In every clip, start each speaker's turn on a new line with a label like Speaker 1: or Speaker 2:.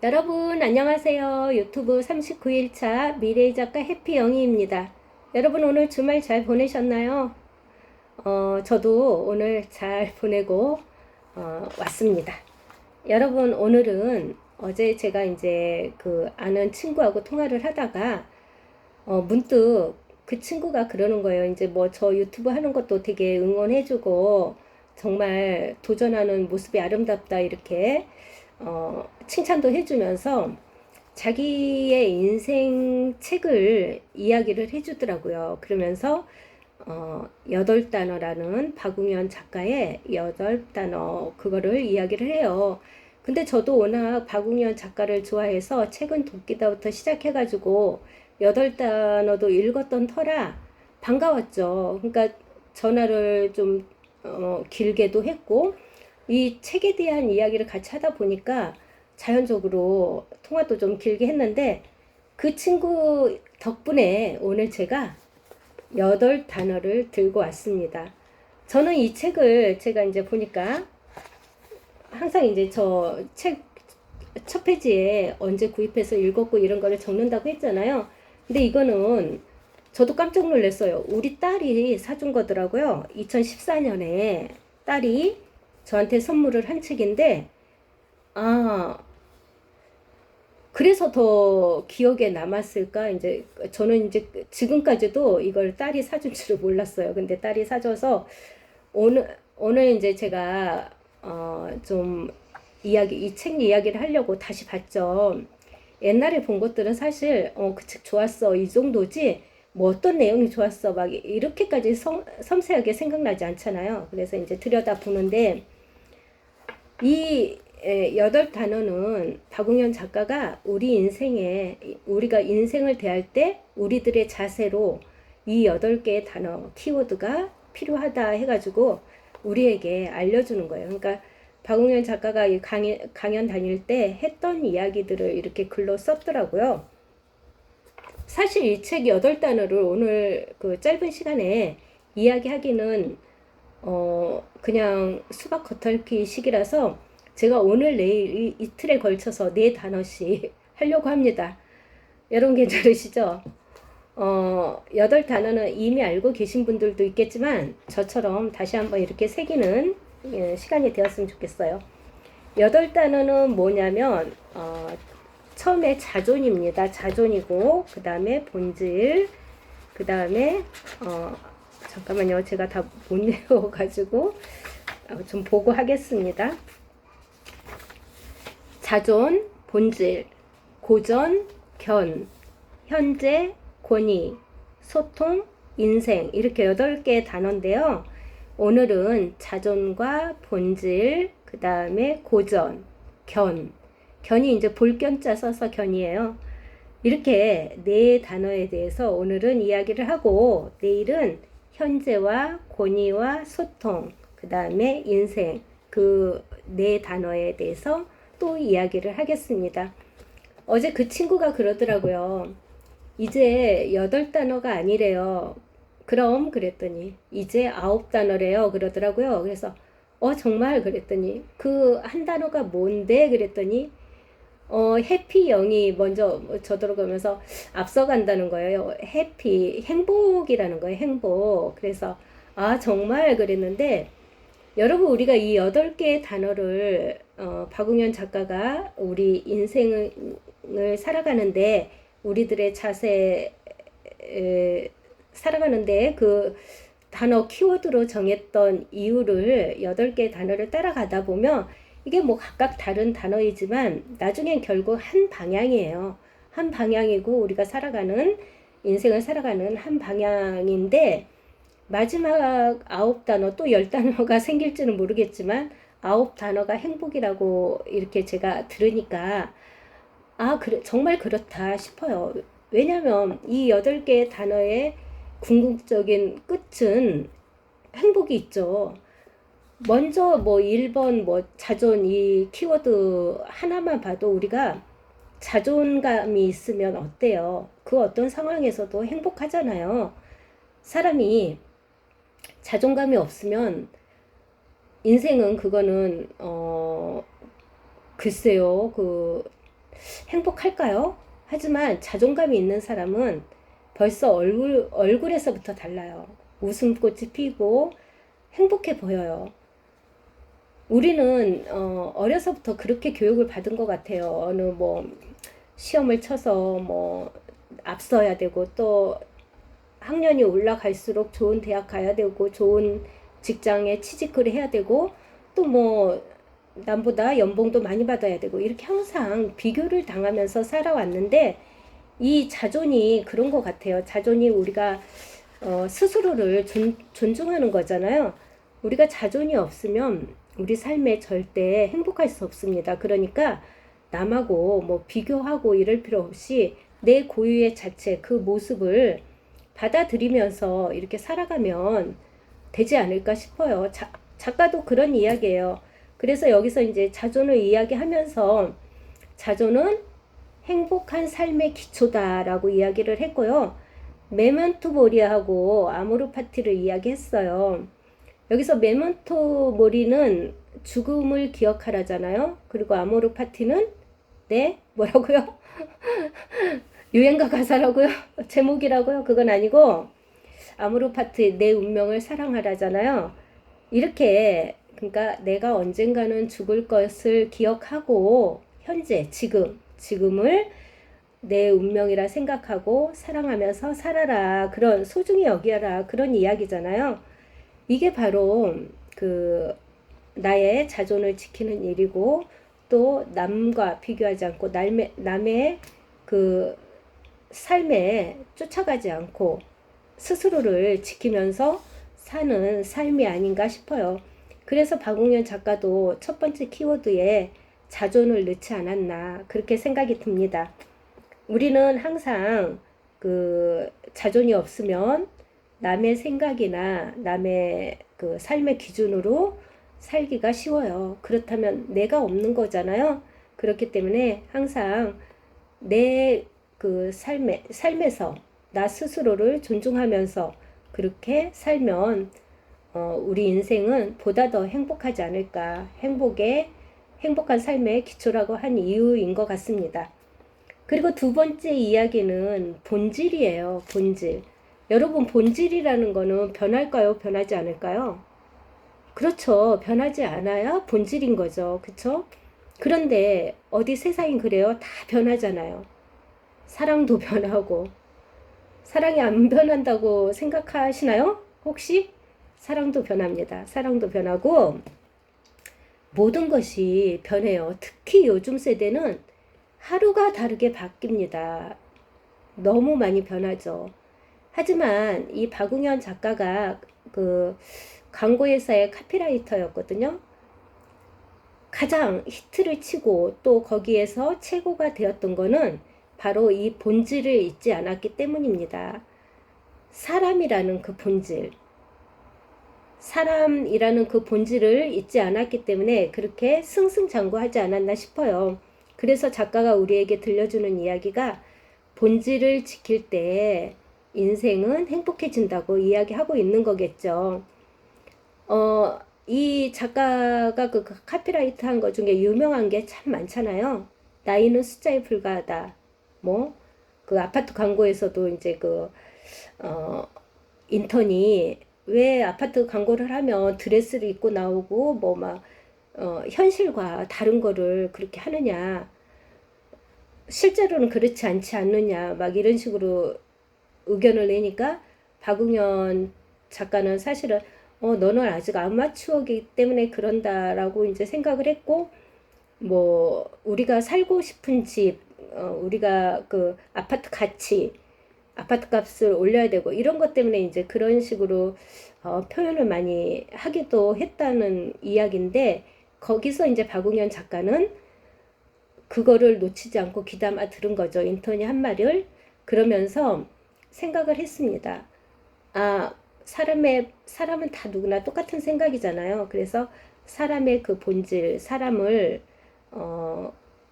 Speaker 1: 여러분 안녕하세요. 유튜브 39일차 미래의 작가 해피영희입니다. 여러분 오늘 주말 잘 보내셨나요? 저도 오늘 잘 보내고 왔습니다. 여러분 오늘은 어제 제가 이제 그 아는 친구하고 통화를 하다가 문득 그 친구가 그러는 거예요. 이제 뭐 저 유튜브 하는 것도 되게 응원해주고 정말 도전하는 모습이 아름답다 이렇게 칭찬도 해주면서 자기의 인생 책을 이야기를 해주더라고요. 그러면서 여덟 단어라는 박웅현 작가의 여덟 단어 그거를 이야기를 해요. 근데 저도 워낙 박웅현 작가를 좋아해서 책은 돕기다부터 시작해가지고 여덟 단어도 읽었던 터라 반가웠죠. 그러니까 전화를 좀 길게도 했고 이 책에 대한 이야기를 같이 하다 보니까 자연적으로 통화도 좀 길게 했는데 그 친구 덕분에 오늘 제가 여덟 단어를 들고 왔습니다. 저는 이 책을 제가 이제 보니까 항상 이제 저 책 첫 페이지에 언제 구입해서 읽었고 이런 거를 적는다고 했잖아요. 근데 이거는 저도 깜짝 놀랐어요. 우리 딸이 사준 거더라고요. 2014년에 딸이 저한테 선물을 한 책인데, 아, 그래서 더 기억에 남았을까? 이제 저는 이제 지금까지도 이걸 딸이 사준 줄을 몰랐어요. 근데 딸이 사줘서 오늘 이제 제가 좀 이 책 이야기를 하려고 다시 봤죠. 옛날에 본 것들은 사실 그 책 좋았어 이 정도지 뭐 어떤 내용이 좋았어 막 이렇게까지 섬세하게 생각나지 않잖아요. 그래서 이제 들여다 보는데 이 여덟 단어는 박웅현 작가가 우리가 인생을 대할 때 우리들의 자세로 이 여덟 개의 단어 키워드가 필요하다 해가지고 우리에게 알려주는 거예요. 그러니까 박웅현 작가가 이 강연 다닐 때 했던 이야기들을 이렇게 글로 썼더라고요. 사실 이 책 여덟 단어를 오늘 그 짧은 시간에 이야기하기는 그냥 수박 겉핥기 식이라서 제가 오늘 내일 이틀에 걸쳐서 네 단어씩 하려고 합니다. 여러분 괜찮으시죠? 여덟 단어는 이미 알고 계신 분들도 있겠지만 저처럼 다시 한번 이렇게 새기는 시간이 되었으면 좋겠어요. 여덟 단어는 뭐냐면 처음에 자존입니다. 자존이고 그 다음에 본질, 그 다음에 잠깐만요. 제가 다 못 외워가지고 좀 보고 하겠습니다. 자존, 본질, 고전, 견, 현재, 권위, 소통, 인생 이렇게 8개의 단어인데요. 오늘은 자존과 본질, 그 다음에 고전, 견이 이제 볼견자 써서 견이에요. 이렇게 네 단어에 대해서 오늘은 이야기를 하고 내일은 현재와 권위와 소통, 그 다음에 인생 그 네 단어에 대해서 또 이야기를 하겠습니다. 어제 그 친구가 그러더라고요. 이제 8단어가 아니래요. 그럼 그랬더니 이제 9단어래요. 그러더라고요. 그래서 정말 그랬더니 그 한 단어가 뭔데 그랬더니 해피 영이 먼저 저들어가면서 앞서간다는 거예요. 해피 행복이라는 거예요. 행복. 그래서 정말 그랬는데 여러분 우리가 이 8개의 단어를 박웅현 작가가 우리 인생을 살아가는데 우리들의 자세 살아가는데 그 단어 키워드로 정했던 이유를 8개의 단어를 따라가다 보면 이게 뭐 각각 다른 단어이지만 나중엔 결국 한 방향이에요. 한 방향이고 우리가 인생을 살아가는 한 방향인데 마지막 9단어 또 10단어가 생길지는 모르겠지만 9단어가 행복이라고 이렇게 제가 들으니까 그래 정말 그렇다 싶어요. 왜냐면 이 8개의 단어의 궁극적인 끝은 행복이 있죠. 먼저 뭐 1번 뭐 자존 이 키워드 하나만 봐도 우리가 자존감이 있으면 어때요? 그 어떤 상황에서도 행복하잖아요. 사람이 자존감이 없으면 인생은 그거는 글쎄요 행복할까요? 하지만 자존감이 있는 사람은 벌써 얼굴에서부터 달라요. 웃음꽃이 피고 행복해 보여요. 우리는 어려서부터 그렇게 교육을 받은 것 같아요. 어느 뭐 시험을 쳐서 뭐 앞서야 되고, 또 학년이 올라갈수록 좋은 대학 가야 되고, 좋은 직장에 취직을 해야 되고, 또 뭐 남보다 연봉도 많이 받아야 되고, 이렇게 항상 비교를 당하면서 살아왔는데, 이 자존이 그런 것 같아요. 자존이 우리가 스스로를 존중하는 거잖아요. 우리가 자존이 없으면 우리 삶에 절대 행복할 수 없습니다. 그러니까 남하고 뭐 비교하고 이럴 필요 없이 내 고유의 자체, 그 모습을 받아들이면서 이렇게 살아가면 되지 않을까 싶어요. 작가도 그런 이야기예요. 그래서 여기서 이제 자존을 이야기하면서 자존은 행복한 삶의 기초다라고 이야기를 했고요. 메멘토 모리하고 아모르 파티를 이야기했어요. 여기서 메멘토 모리는 죽음을 기억하라잖아요. 그리고 아모르 파티는 네? 뭐라고요? 유행가 가사라고요? 제목이라고요? 그건 아니고 아모르 파티 내 운명을 사랑하라잖아요. 이렇게 그러니까 내가 언젠가는 죽을 것을 기억하고 현재 지금을 내 운명이라 생각하고 사랑하면서 살아라. 그런 소중히 여기라. 그런 이야기잖아요. 이게 바로 그 나의 자존을 지키는 일이고, 또 남과 비교하지 않고 남의 그 삶에 쫓아가지 않고 스스로를 지키면서 사는 삶이 아닌가 싶어요. 그래서 박웅현 작가도 첫 번째 키워드에 자존을 넣지 않았나 그렇게 생각이 듭니다. 우리는 항상 그 자존이 없으면 남의 생각이나 남의 그 삶의 기준으로 살기가 쉬워요. 그렇다면 내가 없는 거잖아요. 그렇기 때문에 항상 내 그 삶에서 나 스스로를 존중하면서 그렇게 살면 우리 인생은 보다 더 행복하지 않을까. 행복한 삶의 기초라고 한 이유인 것 같습니다. 그리고 두 번째 이야기는 본질이에요. 본질. 여러분, 본질이라는 거는 변할까요? 변하지 않을까요? 그렇죠. 변하지 않아야 본질인 거죠. 그렇죠? 그런데 어디 세상이 그래요? 다 변하잖아요. 사랑도 변하고. 사랑이 안 변한다고 생각하시나요? 혹시? 사랑도 변합니다. 사랑도 변하고 모든 것이 변해요. 특히 요즘 세대는 하루가 다르게 바뀝니다. 너무 많이 변하죠. 하지만 이 박웅현 작가가 그 광고회사의 카피라이터였거든요. 가장 히트를 치고 또 거기에서 최고가 되었던 거는 바로 이 본질을 잊지 않았기 때문입니다. 사람이라는 그 본질, 사람이라는 그 본질을 잊지 않았기 때문에 그렇게 승승장구하지 않았나 싶어요. 그래서 작가가 우리에게 들려주는 이야기가 본질을 지킬 때 인생은 행복해진다고 이야기하고 있는 거겠죠. 이 작가가 그 카피라이트 한 것 중에 유명한 게 참 많잖아요. 나이는 숫자에 불과하다. 뭐, 그 아파트 광고에서도 이제 인턴이 왜 아파트 광고를 하면 드레스를 입고 나오고, 뭐 막, 현실과 다른 거를 그렇게 하느냐. 실제로는 그렇지 않지 않느냐. 막 이런 식으로 의견을 내니까 박웅현 작가는 사실은 너는 아직 아마추어이기 때문에 그런다라고 이제 생각을 했고, 뭐 우리가 살고 싶은 집, 우리가 그 아파트 가치, 아파트 값을 올려야 되고 이런 것 때문에 이제 그런 식으로 표현을 많이 하기도 했다는 이야기인데, 거기서 이제 박웅현 작가는 그거를 놓치지 않고 귀담아 들은 거죠. 인턴이 한 말을. 그러면서 생각을 했습니다. 아, 사람은 다 누구나 똑같은 생각이잖아요. 그래서 사람의 그 본질, 사람을,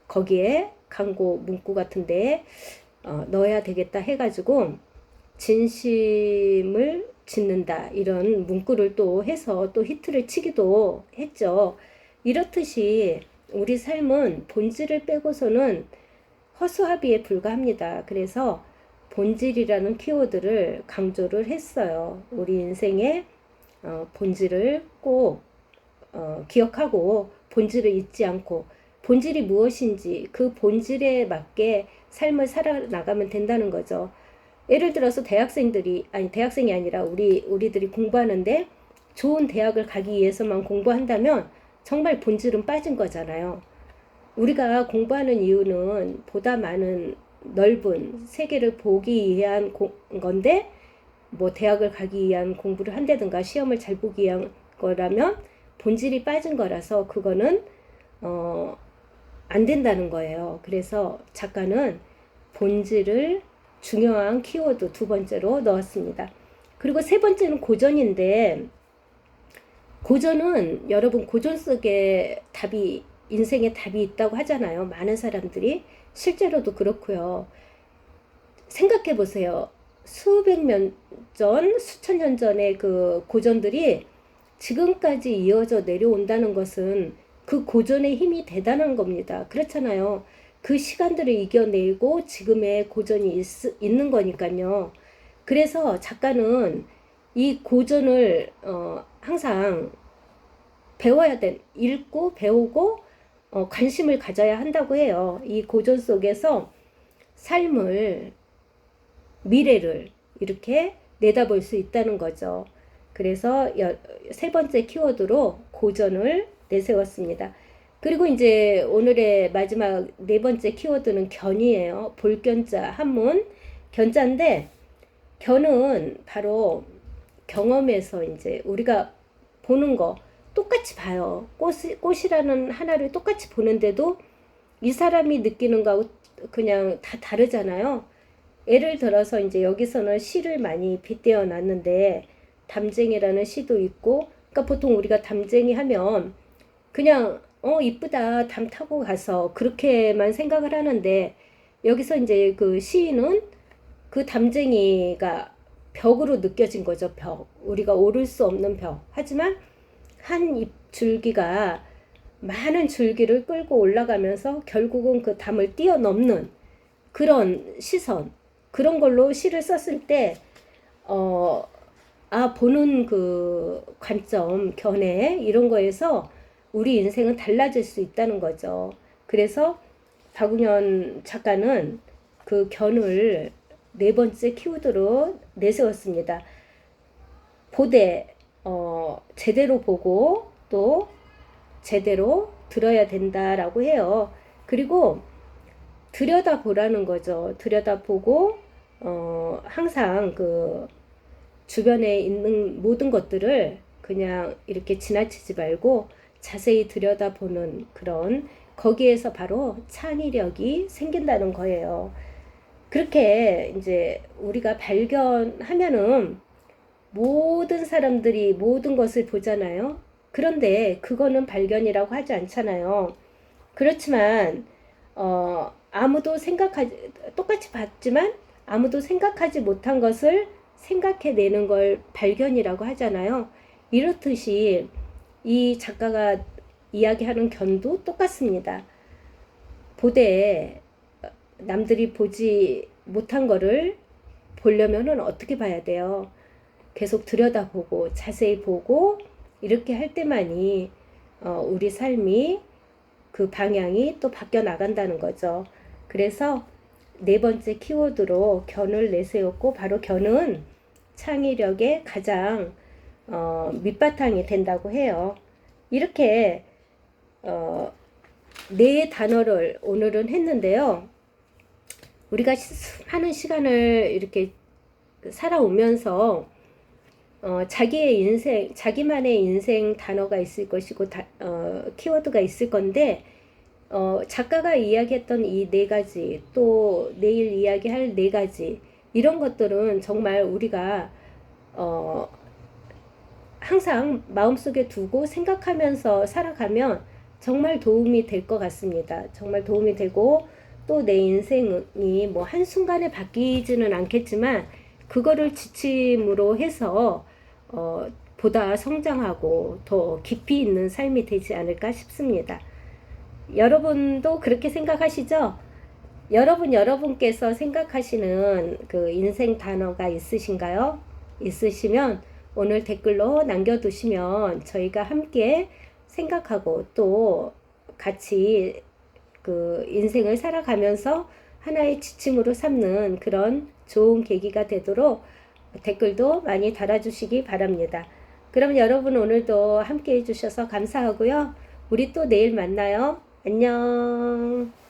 Speaker 1: 거기에 광고 문구 같은 데에, 넣어야 되겠다 해가지고, 진심을 짓는다. 이런 문구를 또 해서 또 히트를 치기도 했죠. 이렇듯이 우리 삶은 본질을 빼고서는 허수아비에 불과합니다. 그래서 본질이라는 키워드를 강조를 했어요. 우리 인생의 본질을 꼭 기억하고 본질을 잊지 않고 본질이 무엇인지 그 본질에 맞게 삶을 살아나가면 된다는 거죠. 예를 들어서 대학생이 아니라 우리들이 공부하는데 좋은 대학을 가기 위해서만 공부한다면 정말 본질은 빠진 거잖아요. 우리가 공부하는 이유는 보다 많은 넓은 세계를 보기 위한 건데, 뭐 대학을 가기 위한 공부를 한다든가 시험을 잘 보기 위한 거라면 본질이 빠진 거라서 그거는 안 된다는 거예요. 그래서 작가는 본질을 중요한 키워드 두 번째로 넣었습니다. 그리고 세 번째는 고전인데, 고전은 여러분 고전 속에 인생에 답이 있다고 하잖아요. 많은 사람들이. 실제로도 그렇고요. 생각해 보세요. 수백 년 전, 수천 년 전의 그 고전들이 지금까지 이어져 내려온다는 것은 그 고전의 힘이 대단한 겁니다. 그렇잖아요. 그 시간들을 이겨내고 지금의 고전이 있는 거니까요. 그래서 작가는 이 고전을 항상 읽고 배우고 관심을 가져야 한다고 해요. 이 고전 속에서 삶을, 미래를 이렇게 내다볼 수 있다는 거죠. 그래서 세 번째 키워드로 고전을 내세웠습니다. 그리고 이제 오늘의 마지막 네 번째 키워드는 견이에요. 볼견자, 한문, 견자인데, 견은 바로 경험에서 이제 우리가 보는 거 똑같이 봐요. 꽃이라는 하나를 똑같이 보는데도 이 사람이 느끼는 거하고 그냥 다 다르잖아요. 예를 들어서 이제 여기서는 시를 많이 빗대어 놨는데, 담쟁이라는 시도 있고, 그러니까 보통 우리가 담쟁이 하면 그냥 이쁘다, 담 타고 가서 그렇게만 생각을 하는데, 여기서 이제 그 시인은 그 담쟁이가 벽으로 느껴진 거죠. 벽. 우리가 오를 수 없는 벽. 하지만 한 잎 줄기가 많은 줄기를 끌고 올라가면서 결국은 그 담을 뛰어넘는 그런 시선, 그런 걸로 시를 썼을 때 보는 그 관점, 견해 이런 거에서 우리 인생은 달라질 수 있다는 거죠. 그래서 박웅현 작가는 그 견을 네 번째 키워드로 내세웠습니다. 보되 제대로 보고 또 제대로 들어야 된다라고 해요. 그리고 들여다보라는 거죠. 들여다보고 항상 그 주변에 있는 모든 것들을 그냥 이렇게 지나치지 말고 자세히 들여다보는 그런, 거기에서 바로 창의력이 생긴다는 거예요. 그렇게 이제 우리가 발견하면은 모든 사람들이 모든 것을 보잖아요. 그런데 그거는 발견이라고 하지 않잖아요. 그렇지만 아무도 똑같이 봤지만 아무도 생각하지 못한 것을 생각해내는 걸 발견이라고 하잖아요. 이렇듯이 이 작가가 이야기하는 견도 똑같습니다. 보되 남들이 보지 못한 거를 보려면은 어떻게 봐야 돼요? 계속 들여다보고 자세히 보고 이렇게 할 때만이 우리 삶이 그 방향이 또 바뀌어 나간다는 거죠. 그래서 네 번째 키워드로 견을 내세웠고, 바로 견은 창의력의 가장 밑바탕이 된다고 해요. 이렇게 네 단어를 오늘은 했는데요. 우리가 수많은 시간을 이렇게 살아오면서 자기의 인생, 자기만의 인생 단어가 있을 것이고 키워드가 있을 건데, 작가가 이야기했던 이 네 가지, 또 내일 이야기할 네 가지, 이런 것들은 정말 우리가 항상 마음속에 두고 생각하면서 살아가면 정말 도움이 될 것 같습니다. 정말 도움이 되고, 또 내 인생이 뭐 한순간에 바뀌지는 않겠지만 그거를 지침으로 해서 보다 성장하고 더 깊이 있는 삶이 되지 않을까 싶습니다. 여러분도 그렇게 생각하시죠? 여러분께서 생각하시는 그 인생 단어가 있으신가요? 있으시면 오늘 댓글로 남겨두시면 저희가 함께 생각하고 또 같이 그 인생을 살아가면서 하나의 지침으로 삼는 그런 좋은 계기가 되도록 댓글도 많이 달아주시기 바랍니다. 그럼 여러분 오늘도 함께 해주셔서 감사하고요. 우리 또 내일 만나요. 안녕.